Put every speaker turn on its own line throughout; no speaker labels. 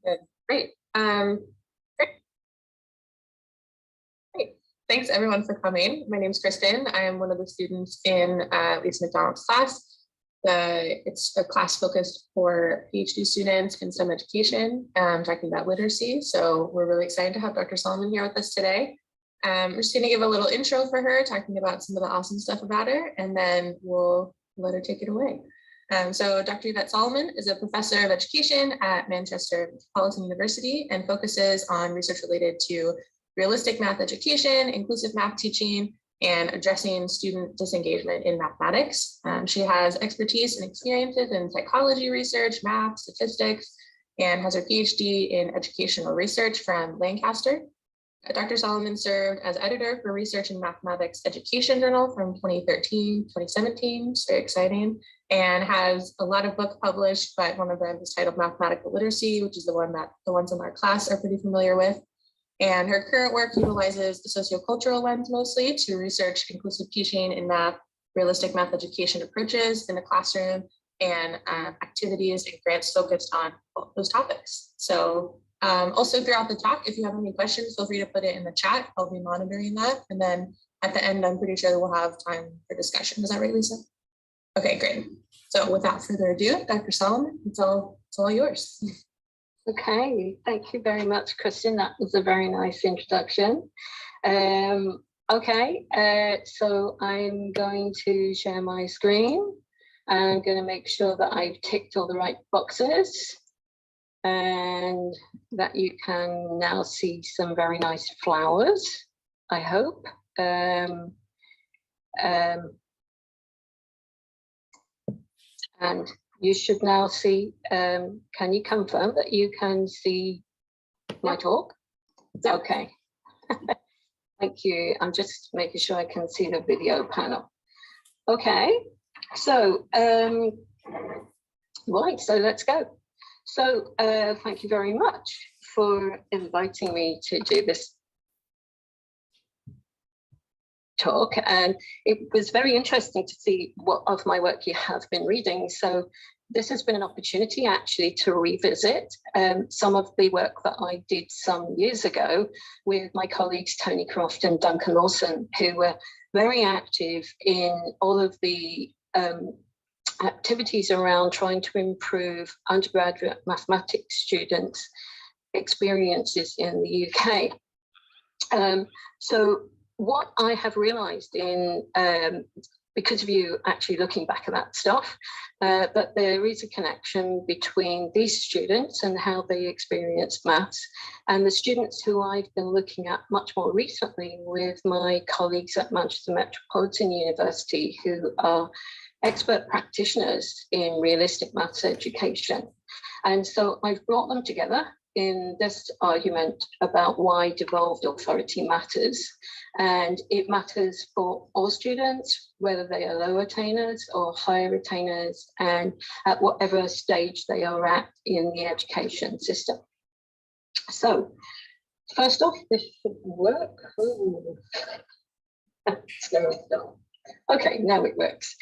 Good. Great. Great. Thanks everyone for coming. My name is Kristen. I am one of the students in Lisa McDonald's class. It's a class focused for PhD students in STEM education, talking about literacy. So we're really excited to have Dr. Solomon here with us today. We're just going to give a little intro for her, talking about some of the awesome stuff about her, and then we'll let her take it away. So Dr. Yvette Solomon is a professor of education at Manchester Metropolitan University and focuses on research related to realistic math education, inclusive math teaching, and addressing student disengagement in mathematics. She has expertise and experiences in psychology research, math, statistics, and has her PhD in educational research from Lancaster. Dr. Solomon served as editor for Research in Mathematics Education Journal from 2013 2017, it's very exciting, and has a lot of books published, but one of them is titled Mathematical Literacy, which is the one that the ones in our class are pretty familiar with. And her current work utilizes the sociocultural lens mostly to research inclusive teaching in math, realistic math education approaches in the classroom, and activities and grants focused on those topics. So also throughout the talk, if you have any questions, feel free to put it in the chat. I'll be monitoring that. And then at the end, I'm pretty sure we'll have time for discussion. Is that right, Lisa? Okay, great. So without further ado, Dr. Solomon, it's all yours.
Okay, thank you very much, Kristen. That was a very nice introduction. Okay, so I'm going to share my screen. I'm going to make sure that I've ticked all the right boxes and that you can now see some very nice flowers, I hope. And you should now see, can you confirm that you can see my talk? Okay. Thank you. I'm just making sure I can see the video panel. Okay, so, right, so let's go. So thank you very much for inviting me to do this talk, and it was very interesting to see what of my work you have been reading. So this has been an opportunity actually to revisit some of the work that I did some years ago with my colleagues Tony Croft and Duncan Lawson, who were very active in all of the activities around trying to improve undergraduate mathematics students' experiences in the UK. So what I have realized in, because of you actually looking back at that stuff, that there is a connection between these students and how they experience maths and the students who I've been looking at much more recently with my colleagues at Manchester Metropolitan University, who are expert practitioners in realistic maths education. And so I've brought them together in this argument about why devolved authority matters. And it matters for all students, whether they are low attainers or higher attainers, and at whatever stage they are at in the education system. So first off, this should work. Okay, now it works.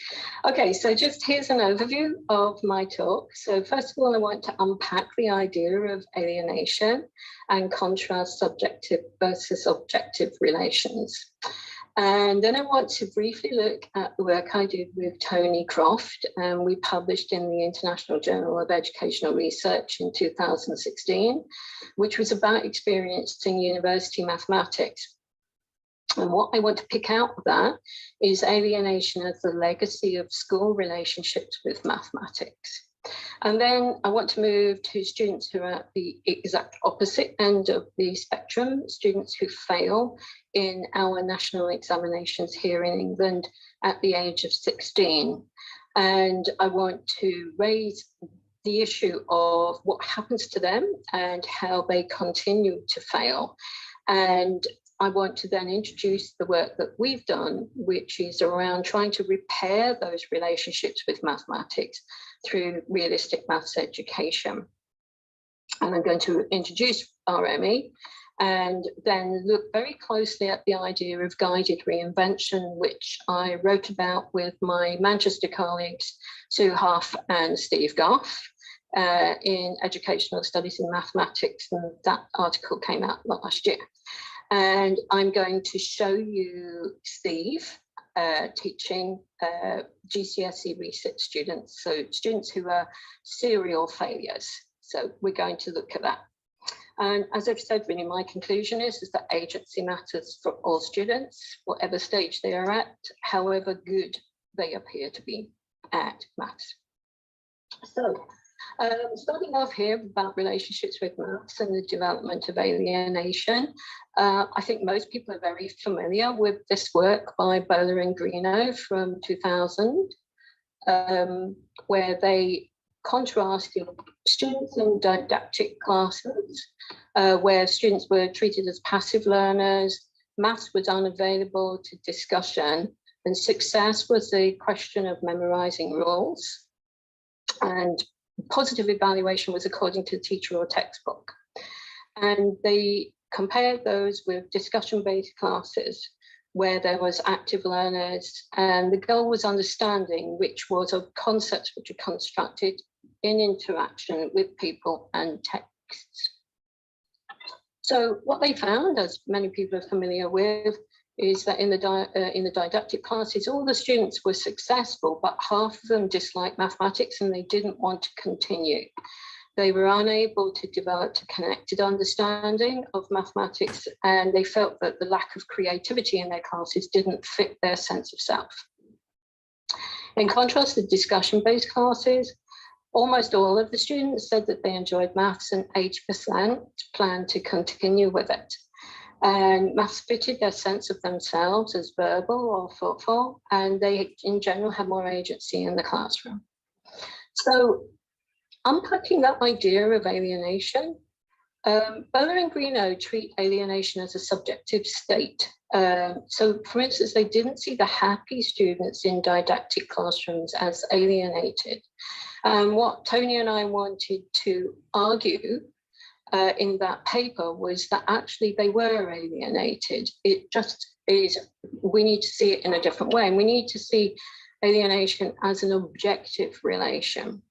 Okay, so just here's an overview of my talk. So first of all, I want to unpack the idea of alienation and contrast subjective versus objective relations. And then I want to briefly look at the work I did with Tony Croft, and we published in the International Journal of Educational Research in 2016, which was about experiencing university mathematics. And what I want to pick out of that is alienation as the legacy of school relationships with mathematics. And then I want to move to students who are at the exact opposite end of the spectrum, students who fail in our national examinations here in England at the age of 16. And I want to raise the issue of what happens to them and how they continue to fail. And I want to then introduce the work that we've done, which is around trying to repair those relationships with mathematics through realistic maths education. And I'm going to introduce RME and then look very closely at the idea of guided reinvention, which I wrote about with my Manchester colleagues, Sue Huff and Steve Goff. in educational studies in mathematics, and that article came out last year. And I'm going to show you Steve teaching GCSE research students, so students who are serial failures. So we're going to look at that. And as I've said, really, my conclusion is that agency matters for all students, whatever stage they are at, however good they appear to be at maths. So starting off here about relationships with maths and the development of alienation, I think most people are very familiar with this work by Bowler and Greeno from 2000, where they contrasted students in didactic classes, where students were treated as passive learners, maths was unavailable to discussion, and success was the question of memorizing rules, and positive evaluation was according to the teacher or textbook. And they compared those with discussion-based classes where there was active learners, and the goal was understanding, which was of concepts which are constructed in interaction with people and texts. So what they found, as many people are familiar with, is that in the didactic classes, all the students were successful, but half of them disliked mathematics and they didn't want to continue. They were unable to develop a connected understanding of mathematics, and they felt that the lack of creativity in their classes didn't fit their sense of self. In contrast to discussion-based classes, almost all of the students said that they enjoyed maths, and 80% planned to continue with it. And maths fitted their sense of themselves as verbal or thoughtful, and they in general had more agency in the classroom. So unpacking that idea of alienation, Bowler and Greeno treat alienation as a subjective state. So for instance, they didn't see the happy students in didactic classrooms as alienated. What Tony and I wanted to argue in that paper was that actually they were alienated. It just is, we need to see it in a different way. And we need to see alienation as an objective relation.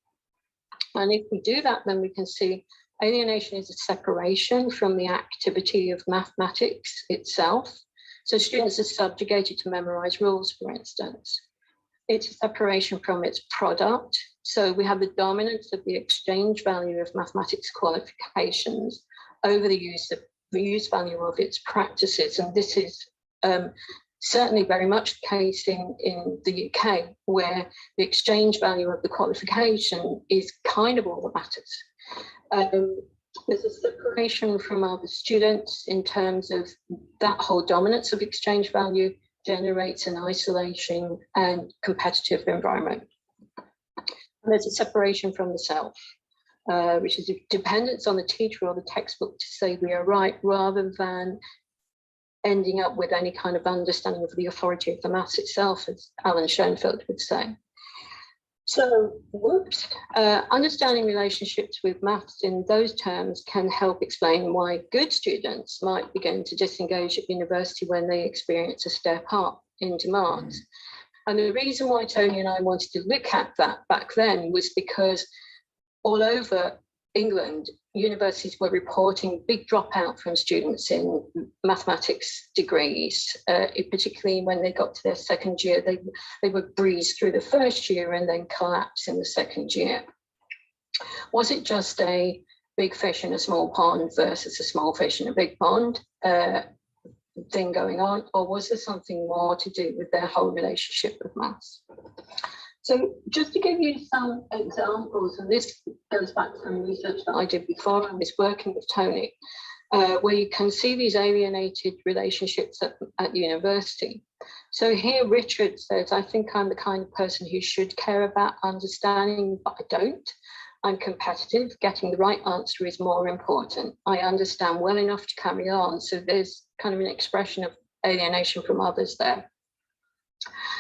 And if we do that, then we can see alienation is a separation from the activity of mathematics itself. So students are subjugated to memorize rules, for instance. It's a separation from its product. So we have the dominance of the exchange value of mathematics qualifications over the use value of its practices. And this is certainly very much the case in the UK, where the exchange value of the qualification is kind of all that matters. There's a separation from other students in terms of that whole dominance of exchange value generates an isolation and competitive environment. And there's a separation from the self, which is a dependence on the teacher or the textbook to say we are right, rather than ending up with any kind of understanding of the authority of the maths itself, as Alan Schoenfeld would say. So, understanding relationships with maths in those terms can help explain why good students might begin to disengage at university when they experience a step up in demands. And the reason why Tony and I wanted to look at that back then was because all over England, universities were reporting big dropout from students in mathematics degrees, particularly when they got to their second year. They would breeze through the first year and then collapse in the second year. Was it just a big fish in a small pond versus a small fish in a big pond thing going on, or was there something more to do with their whole relationship with maths? So just to give you some examples, and this goes back to some research that I did before I was working with Tony, where you can see these alienated relationships at university. So here Richard says, I think I'm the kind of person who should care about understanding, but I don't. I'm competitive, getting the right answer is more important. I understand well enough to carry on. So there's kind of an expression of alienation from others there.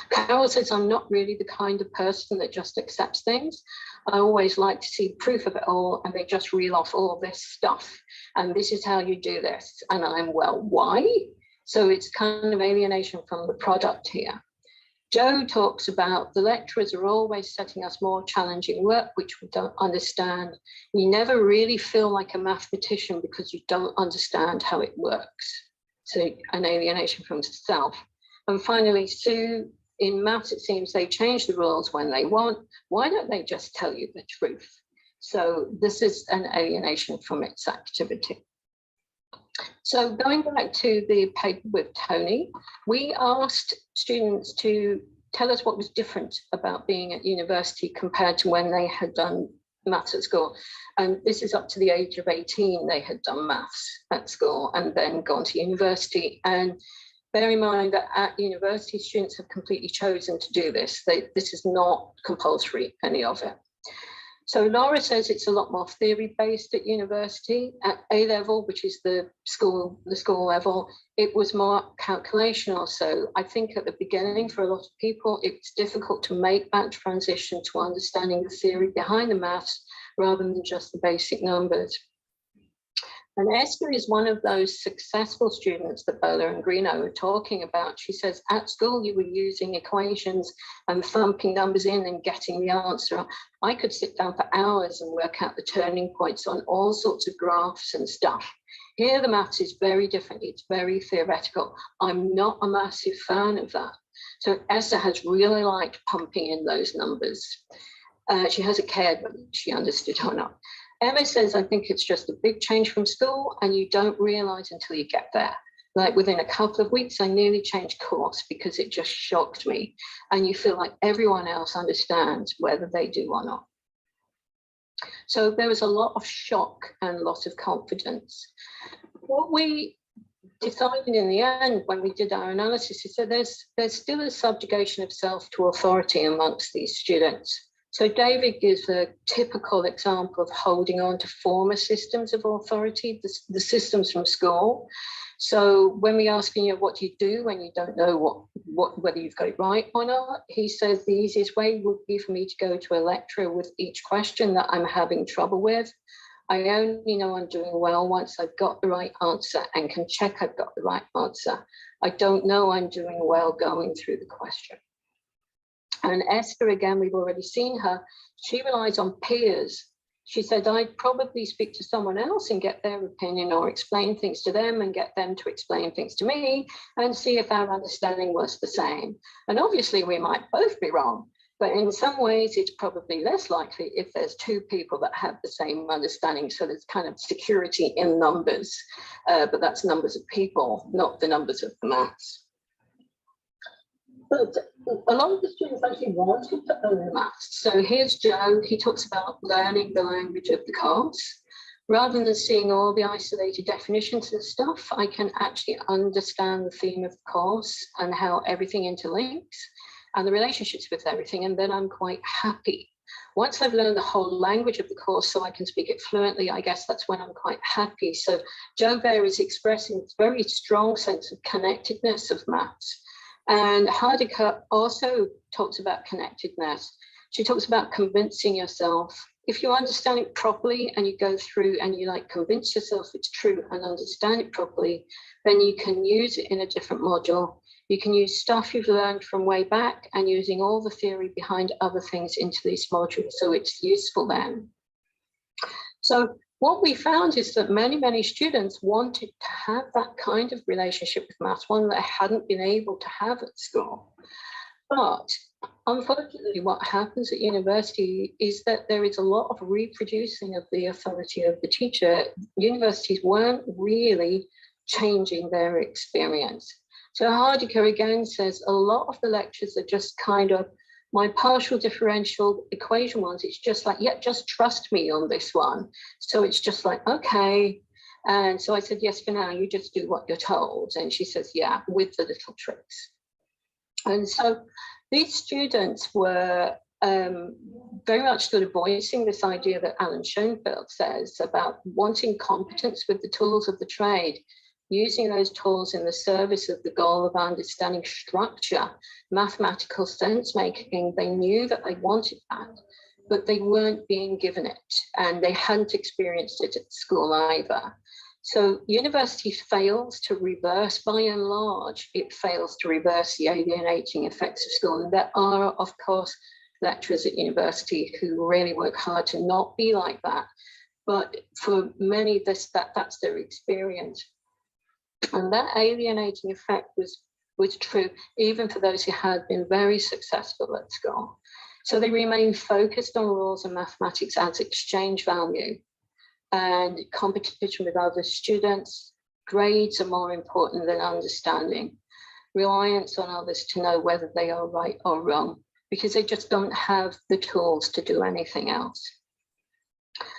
Carol says, I'm not really the kind of person that just accepts things. I always like to see proof of it all, and they just reel off all this stuff. And this is how you do this. And I'm, well, why? So it's kind of alienation from the product here. Joe talks about the lecturers are always setting us more challenging work, which we don't understand. You never really feel like a mathematician because you don't understand how it works. So an alienation from self. And finally, Sue, in maths, it seems they change the rules when they want. Why don't they just tell you the truth? So this is an alienation from its activity. So going back to the paper with Tony, we asked students to tell us what was different about being at university compared to when they had done maths at school. And this is up to the age of 18, they had done maths at school and then gone to university. And bear in mind that at university, students have completely chosen to do this. This is not compulsory, any of it. So Laura says it's a lot more theory-based at university. At A level, which is the school level, it was more calculational. So I think at the beginning, for a lot of people, it's difficult to make that transition to understanding the theory behind the maths rather than just the basic numbers. And Esther is one of those successful students that Bola and Greeno were talking about. She says, at school, you were using equations and thumping numbers in and getting the answer. I could sit down for hours and work out the turning points on all sorts of graphs and stuff. Here, the maths is very different. It's very theoretical. I'm not a massive fan of that. So Esther has really liked pumping in those numbers. She hasn't cared whether she understood or not. Emma says, I think it's just a big change from school and you don't realize until you get there. Like within a couple of weeks, I nearly changed course because it just shocked me. And you feel like everyone else understands whether they do or not. So there was a lot of shock and a lot of confidence. What we decided in the end when we did our analysis is that there's still a subjugation of self to authority amongst these students. So David gives a typical example of holding on to former systems of authority, the systems from school. So when we ask him, what do you do when you don't know whether you've got it right or not? He says the easiest way would be for me to go to a lecturer with each question that I'm having trouble with. I only know I'm doing well once I've got the right answer and can check I've got the right answer. I don't know I'm doing well going through the question. And Esther, again, we've already seen her, she relies on peers. She said, I'd probably speak to someone else and get their opinion or explain things to them and get them to explain things to me and see if our understanding was the same. And obviously we might both be wrong, but in some ways it's probably less likely if there's two people that have the same understanding. So there's kind of security in numbers, but that's numbers of people, not the numbers of the maths. But a lot of the students actually wanted to own maths. So here's Joe, he talks about learning the language of the course. Rather than seeing all the isolated definitions and stuff, I can actually understand the theme of the course and how everything interlinks and the relationships with everything, and then I'm quite happy. Once I've learned the whole language of the course so I can speak it fluently, I guess that's when I'm quite happy. So Joe there is expressing a very strong sense of connectedness of maths. And Heidegger also talks about connectedness. She talks about convincing yourself. If you understand it properly and you go through and you convince yourself it's true and understand it properly, then you can use it in a different module. You can use stuff you've learned from way back and using all the theory behind other things into this module, so it's useful then. So what we found is that many students wanted to have that kind of relationship with maths, one that they hadn't been able to have at school. But unfortunately, what happens at university is that there is a lot of reproducing of the authority of the teacher. Universities weren't really changing their experience. So Heidegger again says a lot of the lectures are just kind of my partial differential equation ones. It's just like, yeah, just trust me on this one. So it's just like, okay. And so I said, yes, for now, you just do what you're told. And she says, yeah, with the little tricks. And so these students were very much sort of voicing this idea that Alan Schoenfeld says about wanting competence with the tools of the trade, using those tools in the service of the goal of understanding structure, mathematical sense making. They knew that they wanted that, but they weren't being given it and they hadn't experienced it at school either. So university fails to reverse, by and large, it fails to reverse the alienating effects of school. And there are, of course, lecturers at university who really work hard to not be like that. But for many, that's their experience. And that alienating effect was true even for those who had been very successful at school. So they remain focused on rules and mathematics as exchange value and competition with other students. Grades are more important than understanding. Reliance on others to know whether they are right or wrong, because they just don't have the tools to do anything else.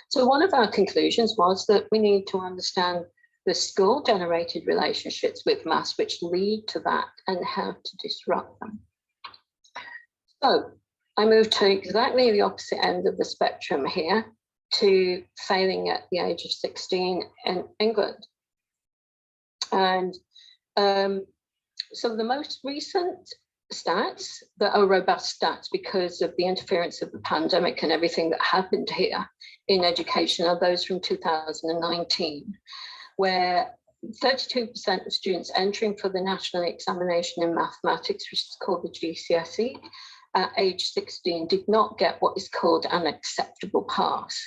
So one of our conclusions was that we need to understand the school-generated relationships with maths which lead to that and how to disrupt them. So I moved to exactly the opposite end of the spectrum here, to failing at the age of 16 in England. And so the most recent stats that are robust stats because of the interference of the pandemic and everything that happened here in education are those from 2019, where 32% of students entering for the national examination in mathematics, which is called the GCSE, at age 16 did not get what is called an acceptable pass.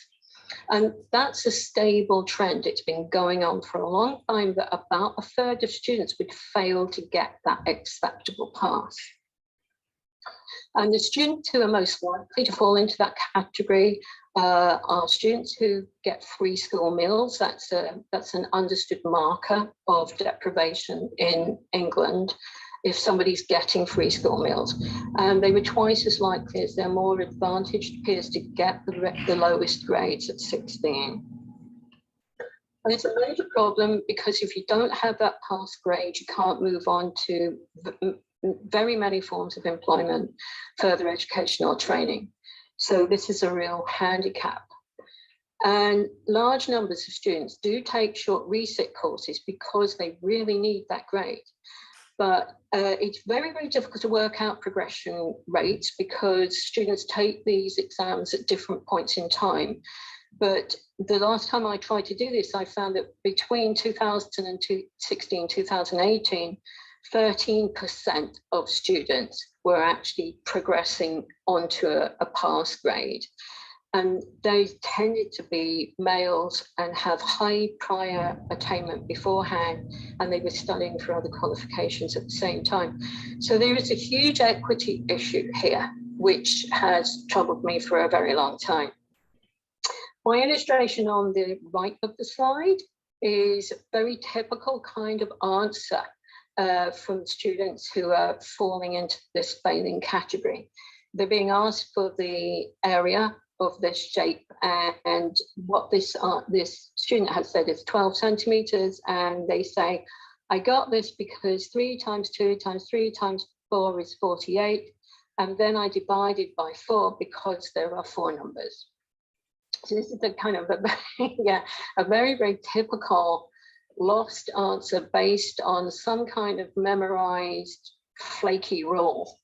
And that's a stable trend. It's been going on for a long time that about a third of students would fail to get that acceptable pass. And the students who are most likely to fall into that category are students who get free school meals. That's an understood marker of deprivation in England, if somebody's getting free school meals. And they were twice as likely as their more advantaged peers to get the lowest grades at 16. And it's a major problem because if you don't have that pass grade, you can't move on to very many forms of employment, further education or training. So this is a real handicap. And large numbers of students do take short resit courses because they really need that grade. But it's very, very difficult to work out progression rates because students take these exams at different points in time. But the last time I tried to do this, I found that between 2016, 2018, 13% of students were actually progressing onto a pass grade. And they tended to be males and have high prior attainment beforehand, and they were studying for other qualifications at the same time. So there is a huge equity issue here, which has troubled me for a very long time. My illustration on the right of the slide is a very typical kind of answer from students who are falling into this failing category. They're being asked for the area of this shape, and what this student has said is 12 centimeters, and they say, I got this because 3 times 2 times 3 times 4 is 48, and then I divided by 4 because there are 4 numbers. So this is a kind of a very, very typical lost answer based on some kind of memorized flaky rule.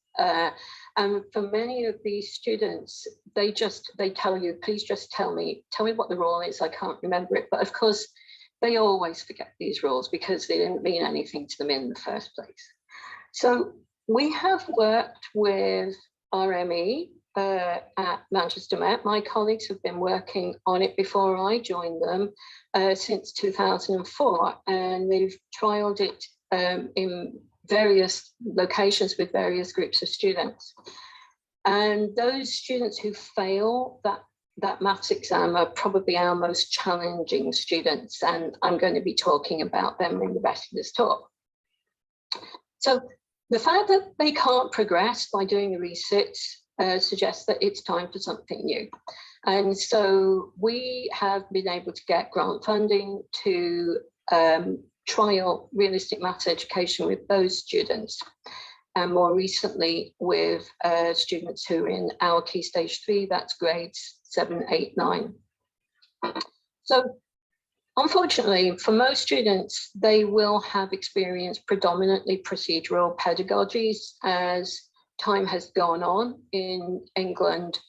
And for many of these students, they tell you, please just tell me what the rule is, I can't remember it. But of course, they always forget these rules because they didn't mean anything to them in the first place. So we have worked with RME at Manchester Met. My colleagues have been working on it before I joined them since 2004, and they've trialed it in various locations with various groups of students. And those students who fail that maths exam are probably our most challenging students, and I'm going to be talking about them in the rest of this talk. So the fact that they can't progress by doing the resits suggests that it's time for something new. And so we have been able to get grant funding to trial realistic maths education with those students, and more recently with students who are in our Key Stage 3, that's grades 7, 8, 9. So unfortunately, for most students, they will have experienced predominantly procedural pedagogies. As time has gone on in England,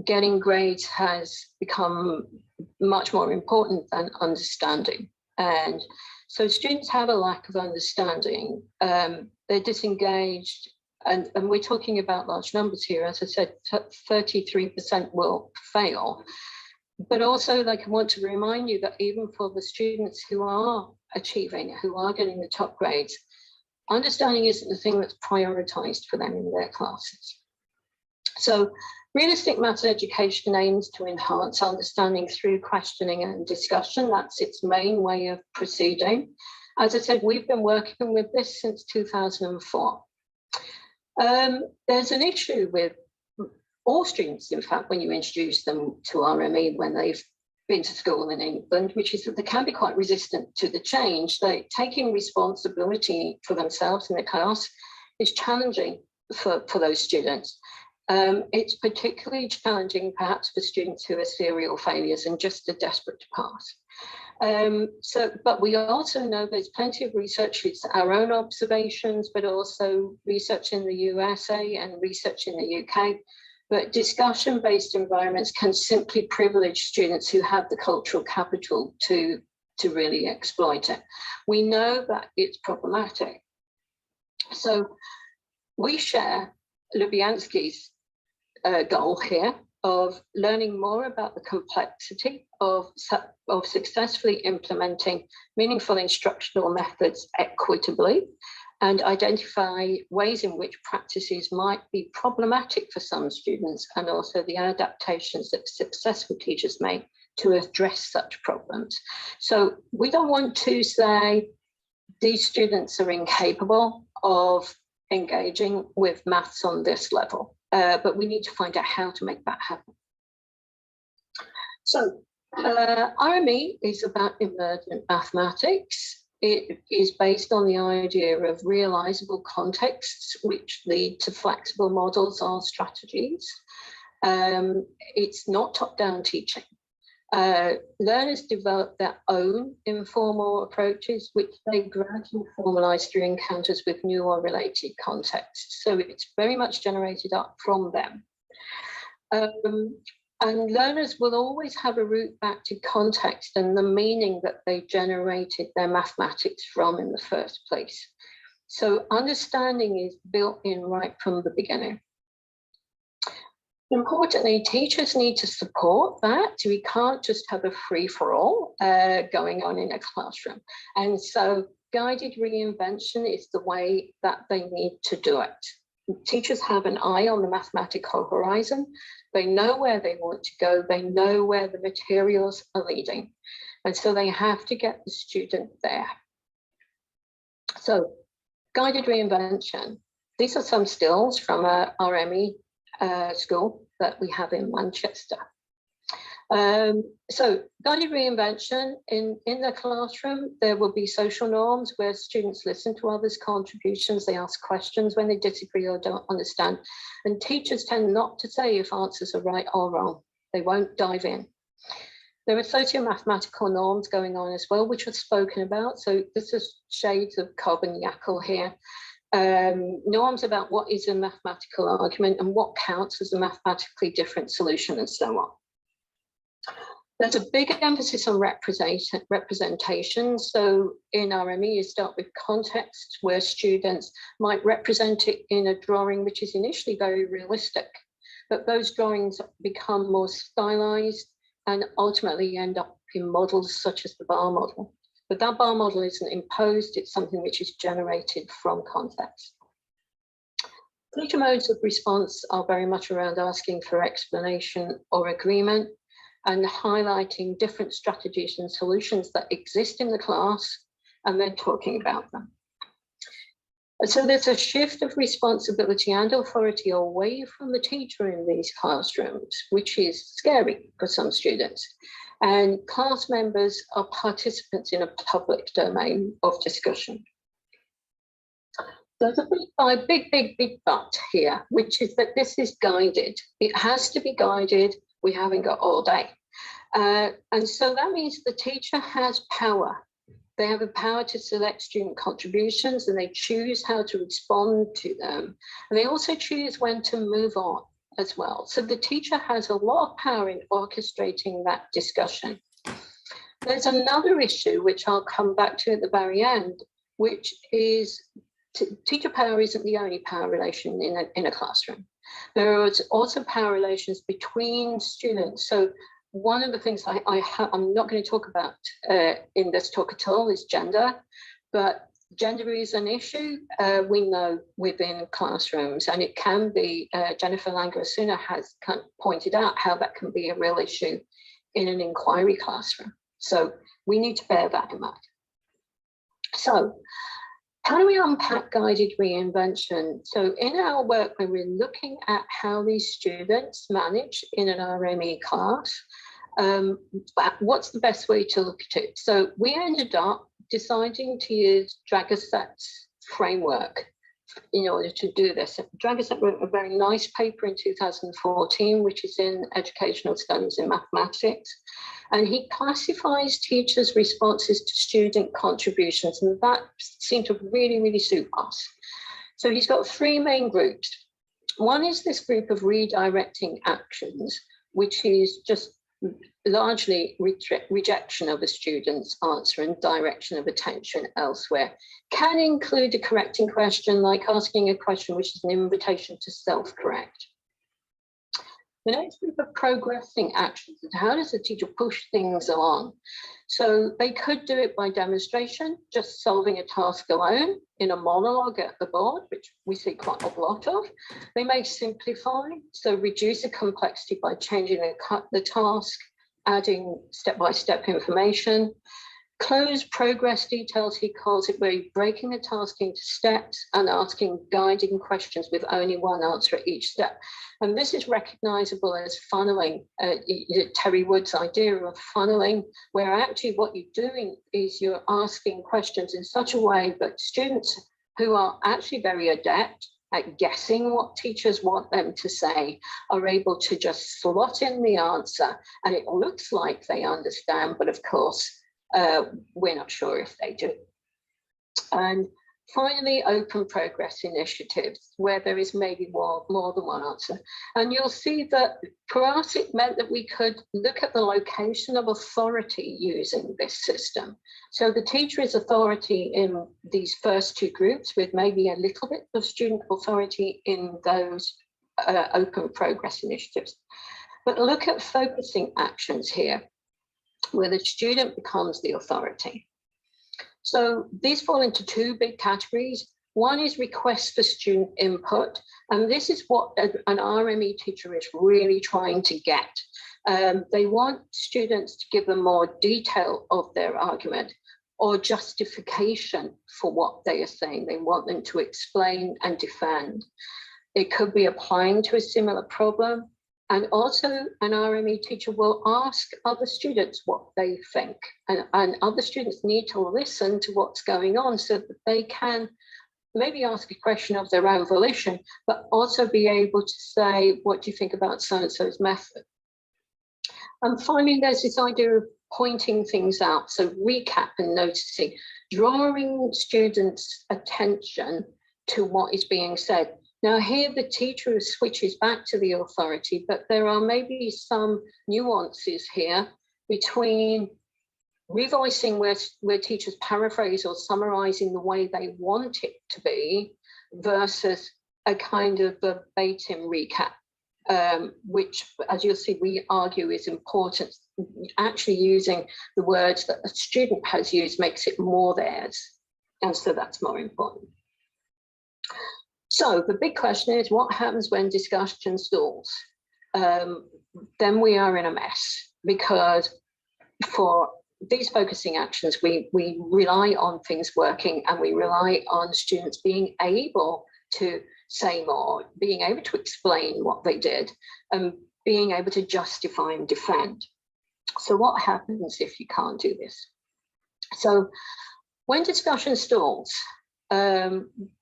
getting grades has become much more important than understanding. And so students have a lack of understanding. They're disengaged, and we're talking about large numbers here. As I said, 33% will fail. But also, like, I want to remind you that even for the students who are achieving, who are getting the top grades, understanding isn't the thing that's prioritized for them in their classes. So realistic maths education aims to enhance understanding through questioning and discussion. That's its main way of proceeding. As I said, we've been working with this since 2004. There's an issue with all students, in fact, when you introduce them to RME when they've been to school in England, which is that they can be quite resistant to the change. They taking responsibility for themselves in the class is challenging for those students. It's particularly challenging perhaps for students who are serial failures and just are desperate to pass. But we also know there's plenty of research, it's our own observations, but also research in the USA and research in the UK. But discussion-based environments can simply privilege students who have the cultural capital to really exploit it. We know that it's problematic. So we share Lubianski's goal here of learning more about the complexity of successfully implementing meaningful instructional methods equitably, and identify ways in which practices might be problematic for some students, and also the adaptations that successful teachers make to address such problems. So we don't want to say these students are incapable of engaging with maths on this level, but we need to find out how to make that happen. So RME is about emergent mathematics. It is based on the idea of realizable contexts which lead to flexible models or strategies. It's not top-down teaching. Learners develop their own informal approaches, which they gradually formalize through encounters with new or related contexts. So it's very much generated up from them. And learners will always have a route back to context and the meaning that they generated their mathematics from in the first place. So understanding is built in right from the beginning. Importantly, teachers need to support that. We can't just have a free-for-all going on in a classroom. And so guided reinvention is the way that they need to do it. Teachers have an eye on the mathematical horizon. They know where they want to go. They know where the materials are leading. And so they have to get the student there. So guided reinvention. These are some stills from a RME school that we have in Manchester. So guided reinvention in the classroom, there will be social norms where students listen to others' contributions, they ask questions when they disagree or don't understand, and teachers tend not to say if answers are right or wrong. They won't dive in. There are socio-mathematical norms going on as well, which was spoken about. So this is shades of Cobb and Yackel here. Norms about what is a mathematical argument and what counts as a mathematically different solution and so on. There's a big emphasis on representation. So in RME, you start with context where students might represent it in a drawing, which is initially very realistic, but those drawings become more stylized and ultimately end up in models such as the bar model. But that bar model isn't imposed, it's something which is generated from context. Future modes of response are very much around asking for explanation or agreement, and highlighting different strategies and solutions that exist in the class and then talking about them. And so there's a shift of responsibility and authority away from the teacher in these classrooms, which is scary for some students. And class members are participants in a public domain of discussion. There's a big but here, which is that this is guided. It has to be guided. We haven't got all day. And so that means the teacher has power. They have the power to select student contributions and they choose how to respond to them. And they also choose when to move on as well. So the teacher has a lot of power in orchestrating that discussion. There's another issue, which I'll come back to at the very end, which is teacher power isn't the only power relation in a classroom. There are also power relations between students. So one of the things I'm not going to talk about in this talk at all is gender, but gender is an issue we know within classrooms, and it can be, Jennifer Langer-Asuna has pointed out how that can be a real issue in an inquiry classroom. So we need to bear that in mind. So how do we unpack guided reinvention? So in our work, when we're looking at how these students manage in an RME class, what's the best way to look at it? So we ended up deciding to use Dragoset's framework in order to do this. Dragoset wrote a very nice paper in 2014, which is in Educational Studies in Mathematics. And he classifies teachers' responses to student contributions, and that seemed to really, really suit us. So he's got three main groups. One is this group of redirecting actions, which is just largely rejection of a student's answer and direction of attention elsewhere. Can include a correcting question, like asking a question which is an invitation to self-correct. The next group of progressing actions is how does the teacher push things along? So they could do it by demonstration, just solving a task alone in a monologue at the board, which we see quite a lot of. They may simplify, so reduce the complexity by changing the task, adding step-by-step information. Close progress details, he calls it, where you're breaking the task into steps and asking guiding questions with only one answer at each step. And this is recognizable as funneling, Terry Wood's idea of funneling, where actually what you're doing is you're asking questions in such a way that students who are actually very adept at guessing what teachers want them to say are able to just slot in the answer, and it looks like they understand, but of course, we're not sure if they do. And finally, open progress initiatives, where there is maybe more than one answer. And you'll see that for us, it meant that we could look at the location of authority using this system. So the teacher is authority in these first two groups, with maybe a little bit of student authority in those open progress initiatives. But look at focusing actions here, where the student becomes the authority. So these fall into two big categories. One is requests for student input, and this is what an RME teacher is really trying to get. They want students to give them more detail of their argument or justification for what they are saying. They want them to explain and defend. It could be applying to a similar problem. And also an RME teacher will ask other students what they think, and other students need to listen to what's going on so that they can maybe ask a question of their own volition, but also be able to say, what do you think about so-and-so's method? And finally, there's this idea of pointing things out. So recap and noticing, drawing students' attention to what is being said. Now here the teacher switches back to the authority, but there are maybe some nuances here between revoicing where teachers paraphrase or summarizing the way they want it to be versus a kind of verbatim recap, which, as you'll see, we argue is important. Actually using the words that a student has used makes it more theirs, and so that's more important. So the big question is, what happens when discussion stalls? Then we are in a mess, because for these focusing actions, we rely on things working, and we rely on students being able to say more, being able to explain what they did, and being able to justify and defend. So what happens if you can't do this? So when discussion stalls,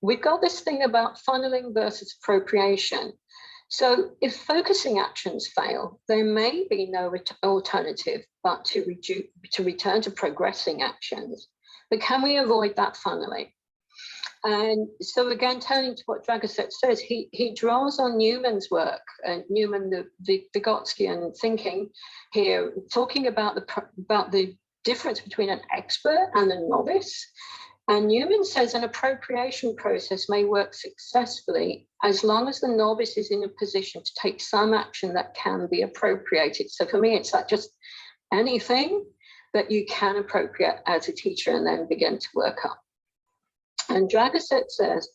we've got this thing about funneling versus appropriation. So if focusing actions fail, there may be no alternative but to return to progressing actions. But can we avoid that funneling? And so again, turning to what Dragoset says, he draws on Newman's work, and Newman, the Vygotskian thinking here, talking about the difference between an expert and a novice. And Newman says an appropriation process may work successfully as long as the novice is in a position to take some action that can be appropriated. So for me, it's like just anything that you can appropriate as a teacher and then begin to work up. And Dragoset says,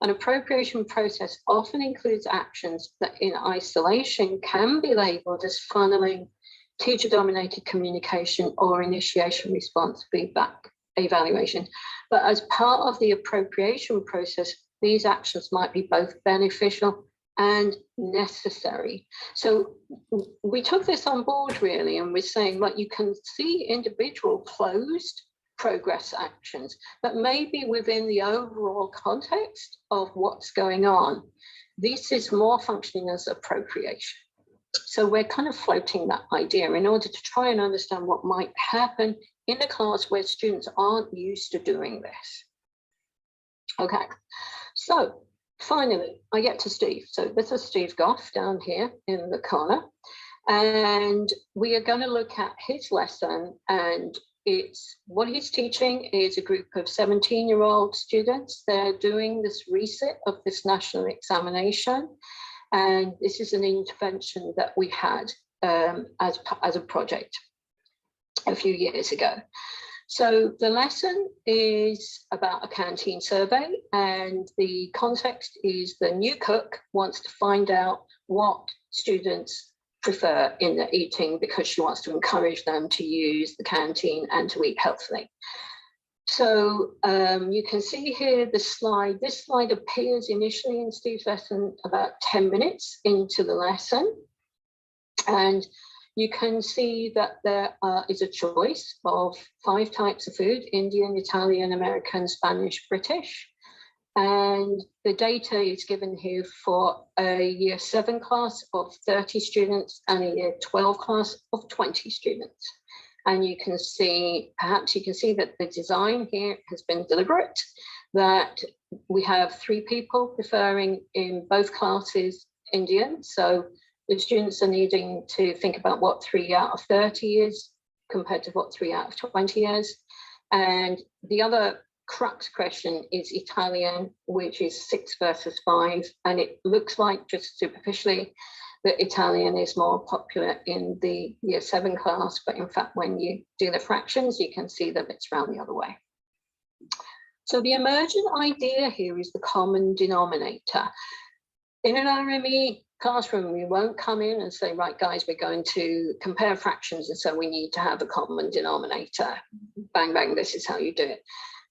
an appropriation process often includes actions that in isolation can be labeled as funneling, teacher-dominated communication, or initiation response feedback evaluation. But as part of the appropriation process, these actions might be both beneficial and necessary. So we took this on board really, and we're saying, like, you can see individual closed progress actions, but maybe within the overall context of what's going on, this is more functioning as appropriation. So we're kind of floating that idea in order to try and understand what might happen in a class where students aren't used to doing this. Okay, so finally, I get to Steve. So this is Steve Goff down here in the corner. And we are going to look at his lesson, and it's what he's teaching is a group of 17-year-old students. They're doing this resit of this national examination. And this is an intervention that we had as a project a few years ago. So the lesson is about a canteen survey, and the context is the new cook wants to find out what students prefer in their eating because she wants to encourage them to use the canteen and to eat healthily. So you can see here the slide. This slide appears initially in Steve's lesson about 10 minutes into the lesson. And you can see that there is a choice of 5 types of food: Indian, Italian, American, Spanish, British. And the data is given here for a year 7 class of 30 students and a year 12 class of 20 students. And you can see, perhaps you can see that the design here has been deliberate, that we have 3 people preferring in both classes Indian. So the students are needing to think about what 3 out of 30 is compared to what 3 out of 20 is. And the other crux question is Italian, which is 6 versus 5. And it looks like, just superficially, that Italian is more popular in the year 7 class, but in fact, when you do the fractions, you can see that it's around the other way. So the emergent idea here is the common denominator. In an RME classroom, we won't come in and say, right, guys, we're going to compare fractions, and so we need to have a common denominator. Bang, bang, this is how you do it.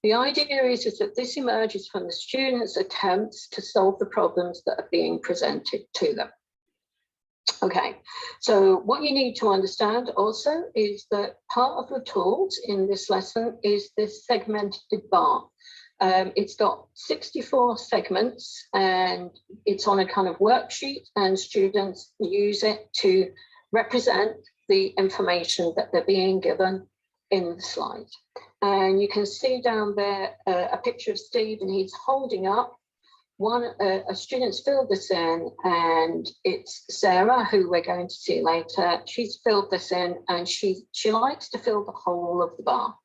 The idea is that this emerges from the students' attempts to solve the problems that are being presented to them. Okay, so what you need to understand also is that part of the tools in this lesson is this segmented bar. It's got 64 segments, and it's on a kind of worksheet, and students use it to represent the information that they're being given in the slide. And you can see down there a picture of Steve, and he's holding up a student's filled this in, and it's Sarah, who we're going to see later. She's filled this in, and she likes to fill the whole of the bar.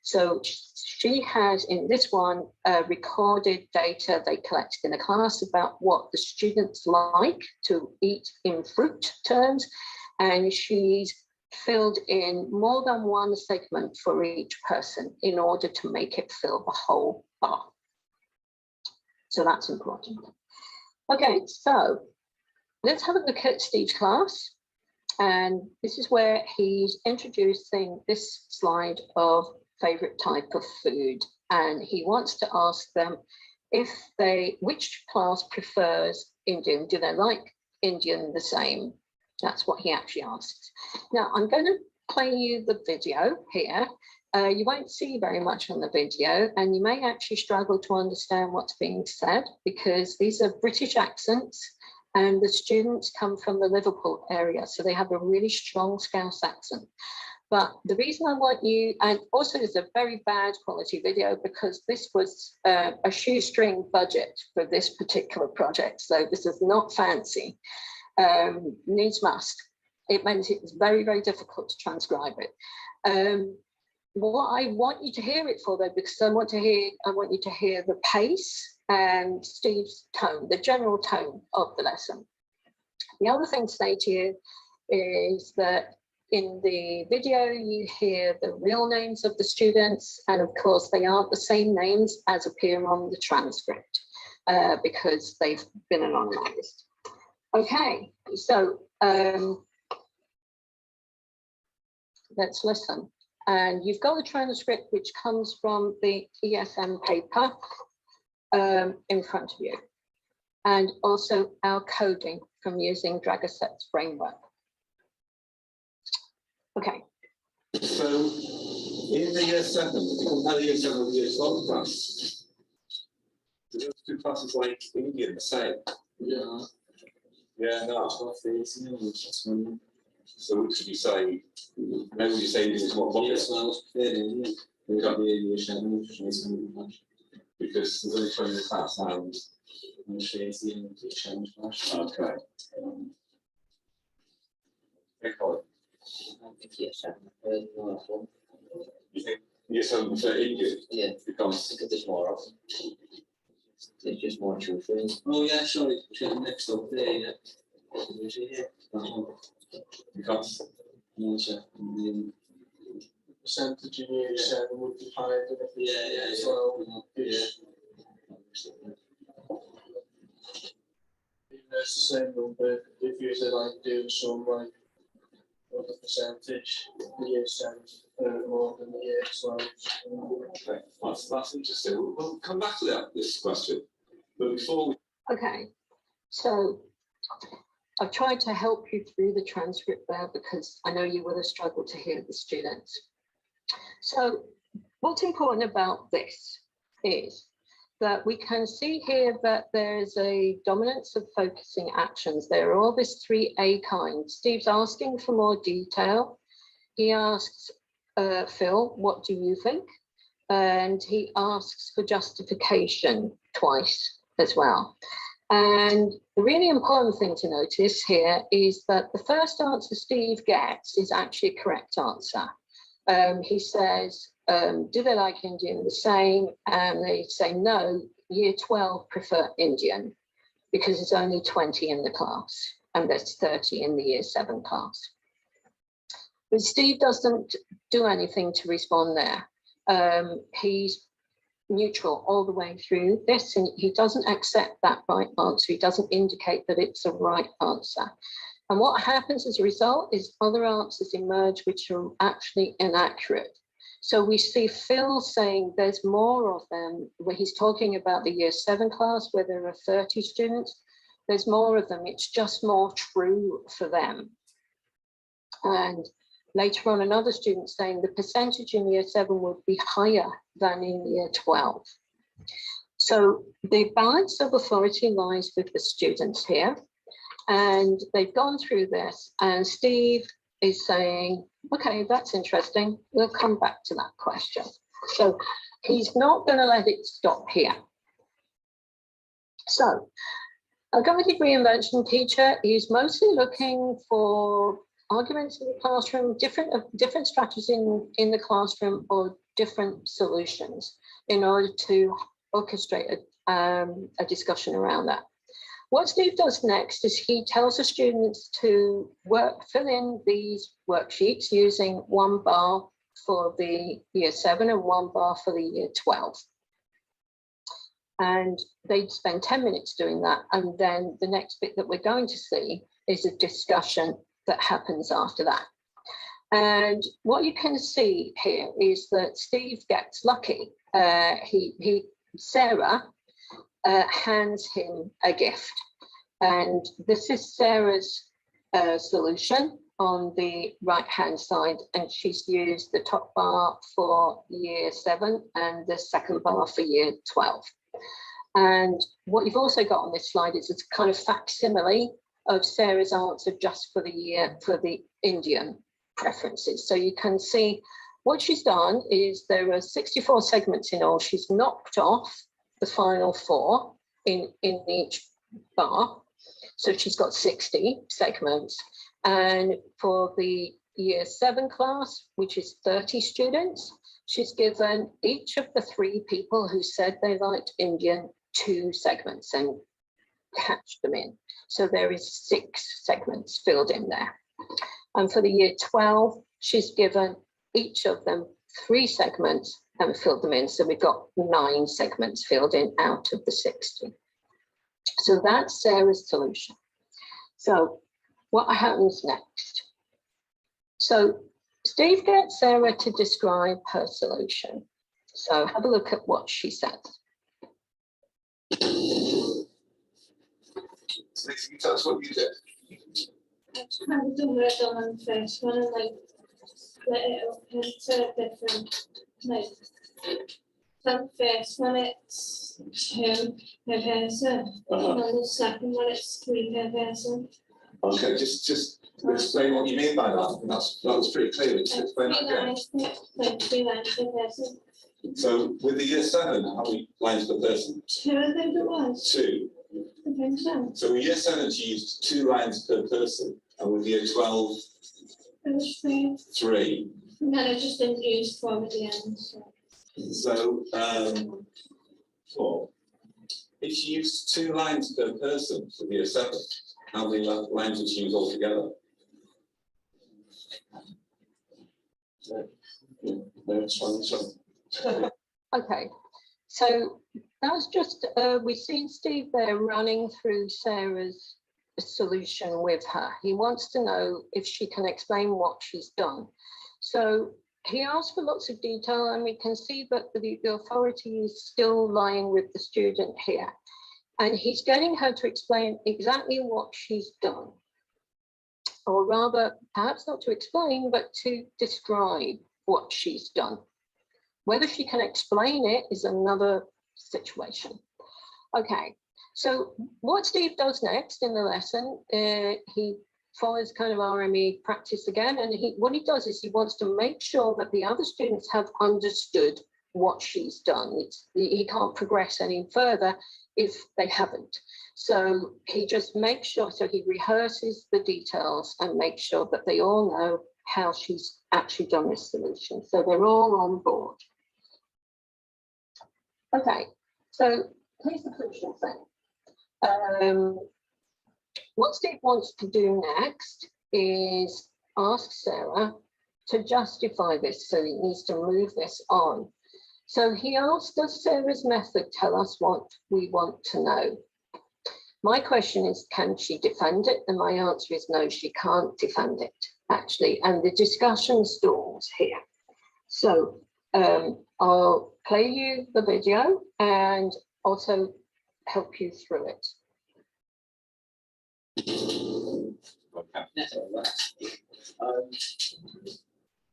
So she has, in this one, recorded data they collected in the class about what the students like to eat in fruit terms, and she's filled in more than one segment for each person in order to make it fill the whole bar. So that's important. Okay, so let's have a look at Steve's class. And this is where he's introducing this slide of favorite type of food. And he wants to ask them which class prefers Indian. Do they like Indian the same? That's what he actually asks. Now, I'm going to play you the video here. You won't see very much on the video, and you may actually struggle to understand what's being said because these are British accents, and the students come from the Liverpool area, so they have a really strong Scouse accent. But the reason I want you, and also it's a very bad quality video because this was a shoestring budget for this particular project, so this is not fancy. Needs must. It meant it was very, very difficult to transcribe it. what I want you to hear it for, though, because I want you to hear the pace and Steve's tone, the general tone of the lesson. The other thing to say to you is that in the video, you hear the real names of the students, and of course, they aren't the same names as appear on the transcript because they've been anonymized. Okay, so let's listen. And you've got the transcript, which comes from the ESM paper in front of you, and also our coding from using Dragoset's framework. Okay.
So in the year 7, compare the year 7 with the year 12 class. Do those two classes like Indian the same? Yeah. Yeah, no. So which would you say? Maybe you say Indian is more popular. Yes, well, we've got the year 7, because there's only 20 in the class and okay. You think year 7 for Indian? Yeah. Because there's more of them. There's just more children. Oh yeah, sorry, next up there, yeah. Because percentage in year 7 would be higher than if it's it's the same number. If you said like do some like other percentage, the year 7 more than the year 12. Okay, that's interesting. We'll come back to this question. But before
Okay, so I've tried to help you through the transcript there because I know you would have struggled to hear the students. So what's important about this is that we can see here that there's a dominance of focusing actions. There are all these 3A kinds. Steve's asking for more detail. He asks Phil, what do you think? And he asks for justification twice as well. And the really important thing to notice here is that the first answer Steve gets is actually a correct answer. He says, do they like Indian the same? And they say, no, year 12 prefer Indian because there's only 20 in the class and there's 30 in the year 7 class. But Steve doesn't do anything to respond there. He's neutral all the way through this, and he doesn't accept that right answer. He doesn't indicate that it's a right answer. And what happens as a result is other answers emerge which are actually inaccurate. So we see Phil saying there's more of them, where he's talking about the year 7 class where there are 30 students. There's more of them. It's just more true for them. And later on, another student saying the percentage in year 7 would be higher than in year 12. So the balance of authority lies with the students here. And they've gone through this, and Steve is saying, okay, that's interesting. We'll come back to that question. So he's not going to let it stop here. So a guided reinvention teacher is mostly looking for arguments in the classroom, different strategies in the classroom, or different solutions in order to orchestrate a discussion around that. What Steve does next is he tells the students to fill in these worksheets using 1 bar for the year 7 and 1 bar for the year 12. And they'd spend 10 minutes doing that. And then the next bit that we're going to see is a discussion that happens after that. And what you can see here is that Steve gets lucky. Sarah hands him a gift, and this is Sarah's solution on the right hand side, and she's used the top bar for year 7 and the second bar for year 12. And what you've also got on this slide is a kind of facsimile of Sarah's answer just for the Indian preferences. So you can see what she's done is there are 64 segments in all. She's knocked off the final 4 in each bar. So she's got 60 segments. And for the year 7 class, which is 30 students, she's given each of the 3 people who said they liked Indian 2 segments and hatched them in. So there is 6 segments filled in there. And for the year 12, she's given each of them 3 segments and filled them in. So we've got 9 segments filled in out of the 60. So that's Sarah's solution. So what happens next? So Steve gets Sarah to describe her solution. So have a look at what she said.
So can you tell us what you did?
I've kind of done what I've done on the first one and like split it up into different like on the first one it's 2 per person, and the second one it's 3 per person.
Okay, just explain what you mean by that. That was pretty clear. Just explain that again.
Like 3 lines per person.
So with the year 7, how many lines per person?
2 I think it was.
2.
I think so.
So with year 7, she used 2 lines per person, and with year 12,
It was 3.
3.
And then I just didn't use 4 at the end. So.
So 4. If she used 2 lines per person for year 7, how many lines did she use altogether?
Okay, so that's just, we've seen Steve there running through Sarah's solution with her. He wants to know if she can explain what she's done. So he asked for lots of detail, and we can see that the authority is still lying with the student here. And he's getting her to explain exactly what she's done. Or rather, perhaps not to explain, but to describe what she's done. Whether she can explain it is another situation. Okay, so what Steve does next in the lesson, he follows kind of RME practice again, and what he does is he wants to make sure that the other students have understood what she's done. He can't progress any further if they haven't. So he just makes sure, so he rehearses the details and makes sure that they all know how she's actually done this solution. So they're all on board. Okay, so here's the crucial thing. What Steve wants to do next is ask Sarah to justify this, so he needs to move this on. So he asked, does Sarah's method tell us what we want to know? My question is, can she defend it? And my answer is no, she can't defend it, actually. And the discussion stalls here. So I'll play you the video and also help you through it.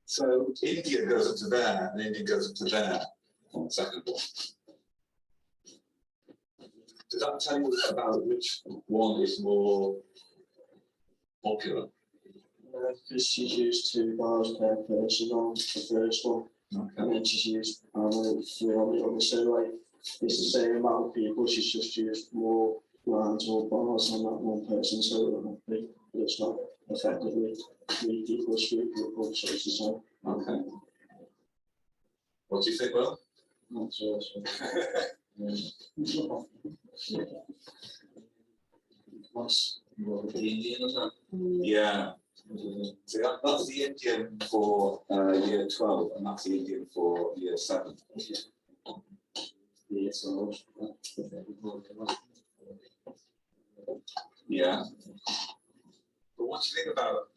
So India goes up to there, and India goes up to there on the second one. Does that tell you about which one is more popular?
Because she's used 2 bars per person on the first one, and then she's used 3 on the other. So like it's the same amount of people, she's just used more lines or bars on that one person, so it's not effectively 3 equals 3 people, so it's the same.
Okay. What do you think, Will?
That's awesome.
What's more the Indian or not?
Yeah. So that's the Indian for year 12, and that's the Indian for year 7.
Yeah, so
Yeah. But what do you think about?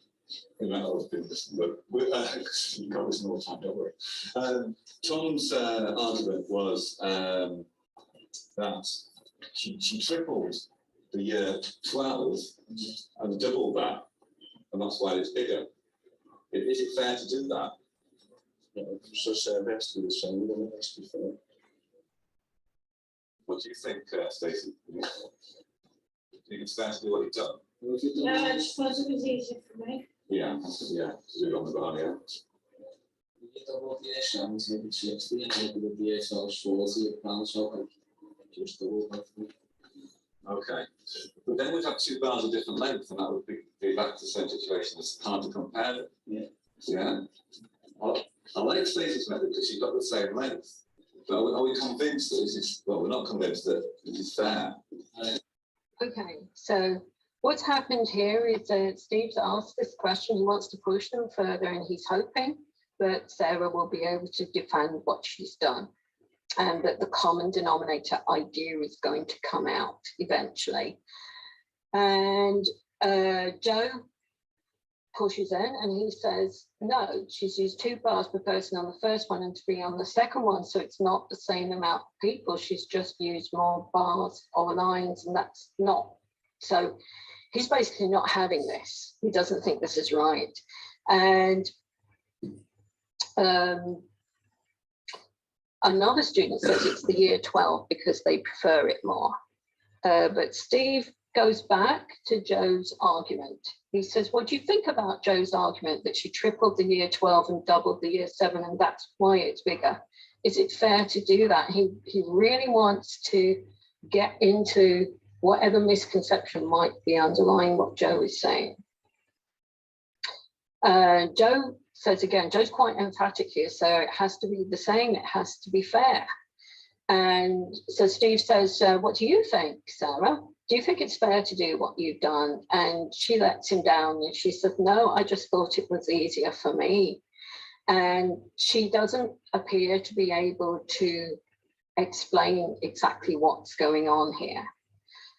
You might not have been listening, but you got this all the time, don't worry. Tom's argument was that she tripled the year 12 and doubled that, and that's why it's bigger. Is it fair to do that?
So Sarah has to do the same, then it has to be fair.
What do you think, Stacey? Do you think it's fair to do what you've done?
No, I just thought it was easier for me.
Yeah, to do it on the bar, yeah.
je to bylo ty šance, ty 60, and the DSL schools, the plans of just the whole.
Okay, but then we've had 2 bars of different length, and that would be back to the same situation. It's hard to compare them.
Yeah.
Yeah. I like Stacey's method because she's got the same length. But are we convinced that this is, well, we're not convinced that this is fair.
Okay, so what's happened here is that Steve's asked this question, he wants to push them further, and he's hoping that Sarah will be able to defend what she's done, and that the common denominator idea is going to come out eventually. And Joe pushes in and he says, no, she's used 2 bars per person on the first one and 3 on the second one, so it's not the same amount of people, she's just used more bars or lines, and that's not. So he's basically not having this, he doesn't think this is right. And another student says it's the year 12 because they prefer it more. But Steve goes back to Joe's argument. He says, what do you think about Joe's argument that she tripled the year 12 and doubled the year 7, and that's why it's bigger? Is it fair to do that? He really wants to get into whatever misconception might be underlying what Joe is saying. Joe says again, Joe's quite emphatic here, so it has to be the same, it has to be fair. And so Steve says, what do you think, Sarah? Do you think it's fair to do what you've done? And she lets him down and she said, no, I just thought it was easier for me. And she doesn't appear to be able to explain exactly what's going on here.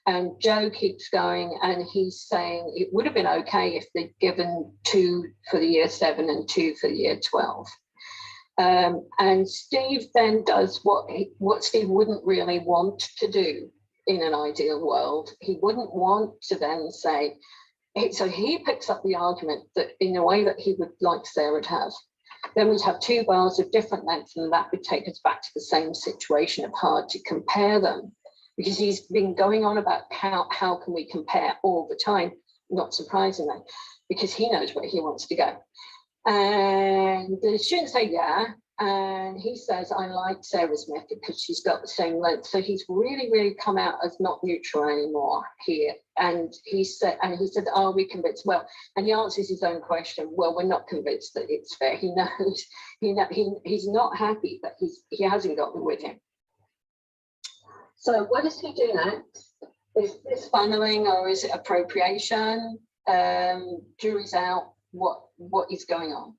And Joe keeps going and he's saying it would have been okay if they'd given 2 for the year 7 and 2 for the year 12. And Steve then does what Steve wouldn't really want to do in an ideal world. He wouldn't want to then say, so he picks up the argument that in a way that he would like Sarah to have. Then we'd have 2 bars of different lengths, and that would take us back to the same situation of hard to compare them, because he's been going on about how can we compare all the time, not surprisingly, because he knows where he wants to go. And the students say, yeah, and he says, I like Sarah's method because she's got the same length. So he's really come out as not neutral anymore here. And he said, are we convinced? Well, and he answers his own question. Well, we're not convinced that it's fair. He knows, he's not happy that he hasn't got them with him. So what does he do next? Is this funneling or is it appropriation? Jury's out. What is going on?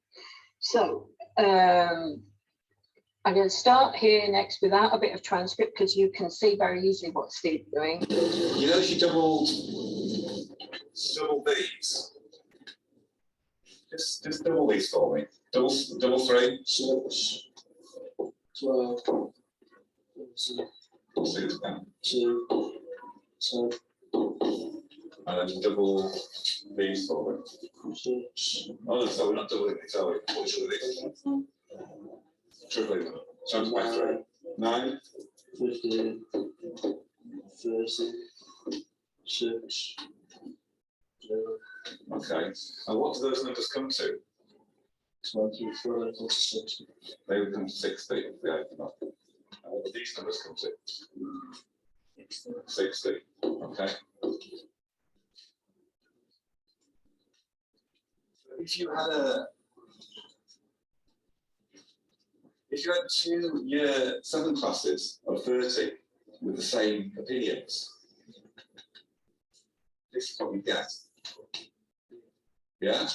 So I'm going to start here next without a bit of transcript because you can see very easily what Steve's doing.
You know, she doubled these. Just double these for me. Double 3.
6, 12,
6 down.
2, 7,
And then double these for me.
6,
Oh, so we're not doubling these, are we? What should we do? Tripling them. Times by 3. 9.
15, 30, 6, 0,
Okay. And what do those numbers come to?
24, 60.
They would come to 60 if we open up. And what do these numbers come to? 60. Okay. If you had 2 year 7 classes of 30 with the same opinions, this is what you get. Yeah?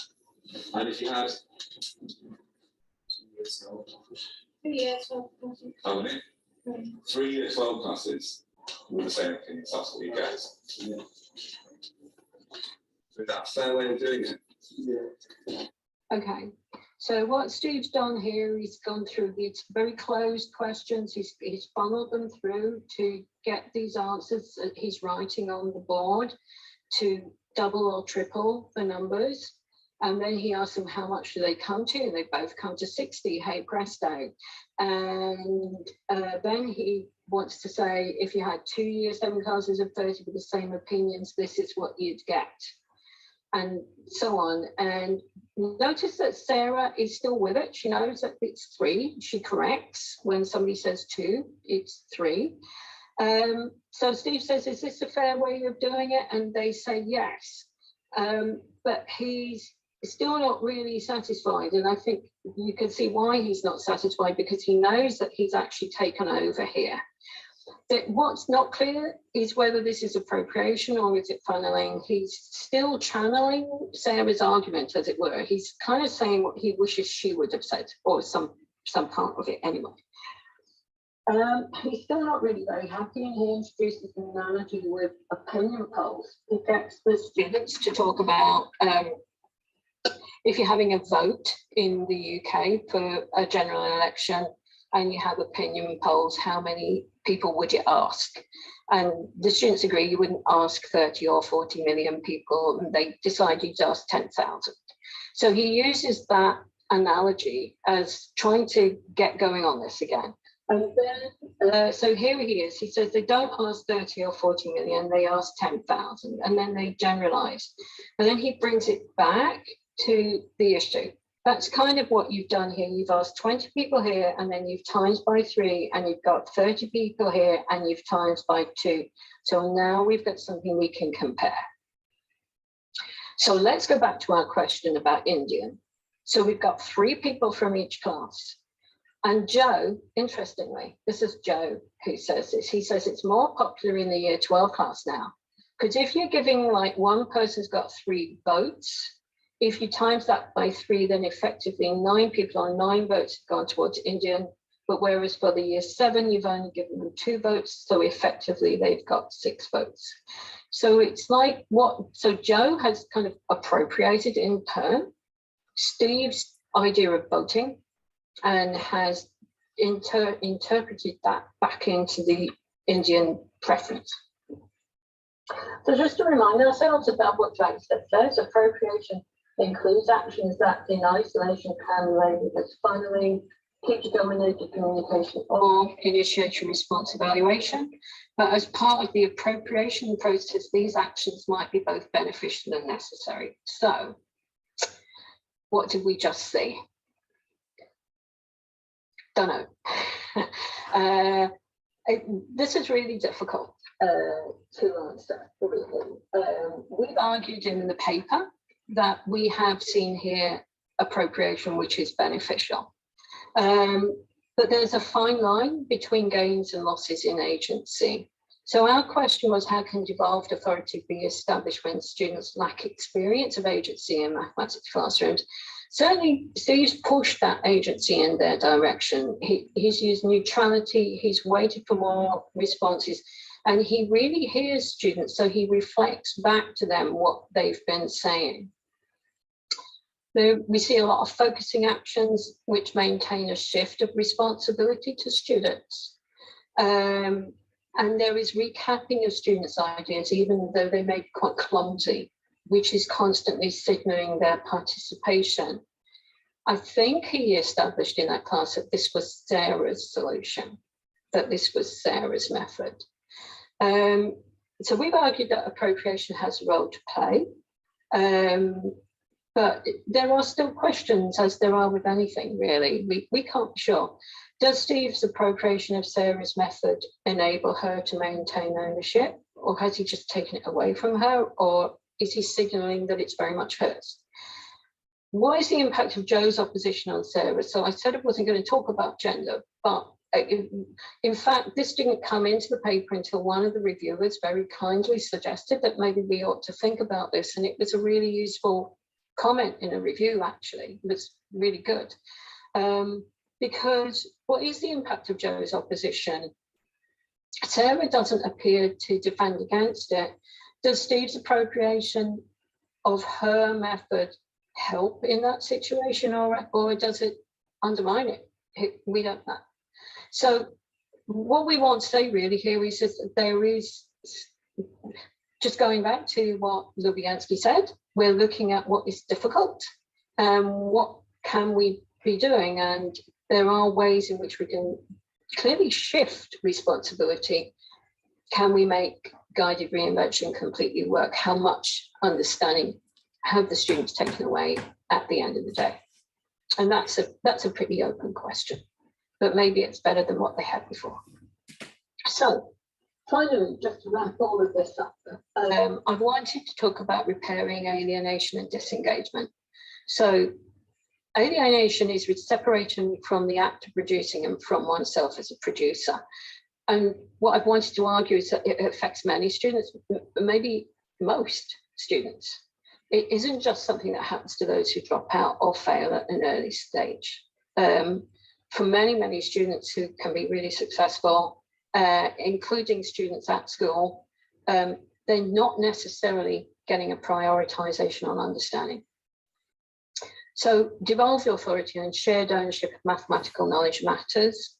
And if you had how many? 3 year 12 classes with the same opinions, that's what you get.
Yeah.
So is that a fair way of doing it?
Yeah.
Okay, so what Steve's done here, he's gone through these very closed questions, he's funneled them through to get these answers that he's writing on the board to double or triple the numbers. And then he asks them how much do they come to, and they both come to 60, hey presto. And then he wants to say, if you had 2 year 7 classes of 30 with the same opinions, this is what you'd get, and so on. And notice that Sarah is still with it. She knows that it's 3. She corrects when somebody says 2, it's 3. So Steve says, is this a fair way of doing it? And they say yes. But he's still not really satisfied. And I think you can see why he's not satisfied, because he knows that he's actually taken over here. That what's not clear is whether this is appropriation or is it funneling. He's still channeling Sarah's argument, as it were. He's kind of saying what he wishes she would have said, or some part of it anyway. He's still not really very happy, and he introduces an analogy with opinion polls. He gets the students to talk about if you're having a vote in the UK for a general election and you have opinion polls, how many people would you ask? And the students agree you wouldn't ask 30 or 40 million people, and they decide you'd ask 10,000. So he uses that analogy as trying to get going on this again. And then, so here he is, he says they don't ask 30 or 40 million, they ask 10,000, and then they generalize. And then he brings it back to the issue. That's kind of what you've done here. You've asked 20 people here, and then you've times by 3, and you've got 30 people here, and you've times by 2. So now we've got something we can compare. So let's go back to our question about Indian. So we've got 3 people from each class. And Joe, interestingly, this is Joe who says this. He says it's more popular in the year 12 class now. Because if you're giving, like, one person's got 3 votes, if you times that by 3, then effectively 9 people on 9 votes have gone towards Indian. But whereas for the year 7, you've only given them 2 votes. So effectively they've got 6 votes. So it's like so Joe has kind of appropriated in turn Steve's idea of voting and has interpreted that back into the Indian preference. So just to remind ourselves about what Jack says, appropriation includes actions that in isolation can be labeled as funneling, teacher-dominated communication, or initiatory response evaluation. But as part of the appropriation process, these actions might be both beneficial and necessary. So what did we just see? Don't know. This is really difficult to answer. We've argued in the paper that we have seen here appropriation which is beneficial. But there's a fine line between gains and losses in agency. So our question was, how can devolved authority be established when students lack experience of agency in mathematics classrooms? Certainly, Steve's pushed that agency in their direction. He's used neutrality, he's waited for more responses, and he really hears students, so he reflects back to them what they've been saying. We see a lot of focusing actions which maintain a shift of responsibility to students. And there is recapping of students' ideas, even though they may be quite clumsy, which is constantly signaling their participation. I think he established in that class that this was Sarah's solution, that this was Sarah's method. So we've argued that appropriation has a role to play, but there are still questions, as there are with anything, really. We can't be sure. Does Steve's appropriation of Sarah's method enable her to maintain ownership, or has he just taken it away from her, or is he signalling that it's very much hers? What is the impact of Joe's opposition on Sarah? So I said I wasn't going to talk about gender, but in fact, this didn't come into the paper until one of the reviewers very kindly suggested that maybe we ought to think about this. And it was a really useful comment in a review, actually. It was really good. Because what is the impact of Joe's opposition? Sarah doesn't appear to defend against it. Does Steve's appropriation of her method help in that situation, or does it undermine it? We don't know. So what we want to say really here is that there is, just going back to what Lubianski said, we're looking at what is difficult and what can we be doing, and there are ways in which we can clearly shift responsibility. Can we make guided reinvention completely work? How much understanding have the students taken away at the end of the day? And that's a pretty open question, but maybe it's better than what they had before. So finally, just to wrap all of this up, I've wanted to talk about repairing alienation and disengagement. So alienation is separation from the act of producing and from oneself as a producer. And what I've wanted to argue is that it affects many students, maybe most students. It isn't just something that happens to those who drop out or fail at an early stage. For many, many students who can be really successful, including students at school, they're not necessarily getting a prioritization on understanding. So devolved authority and shared ownership of mathematical knowledge matters.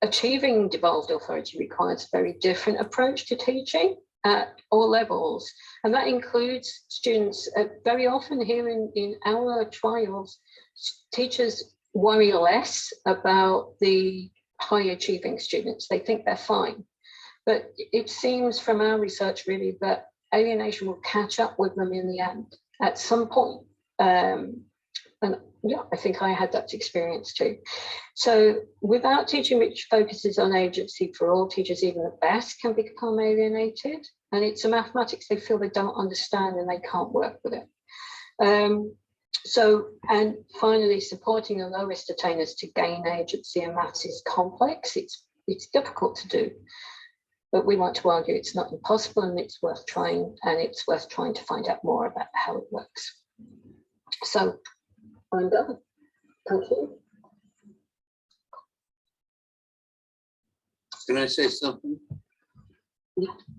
Achieving devolved authority requires a very different approach to teaching at all levels. And that includes students, very often here in our trials, teachers worry less about the high achieving students. They think they're fine. But it seems from our research really that alienation will catch up with them in the end at some point. And yeah, I think I had that experience too. So without teaching which focuses on agency for all, teachers, even the best, can become alienated. And it's a mathematics they feel they don't understand and they can't work with it. And finally, supporting the lowest attainers to gain agency in maths is complex. It's difficult to do. But we want to argue it's not impossible and it's worth trying, and it's worth trying to find out more about how it works. So I'm done. Thank you.
Can I say something?
Yeah.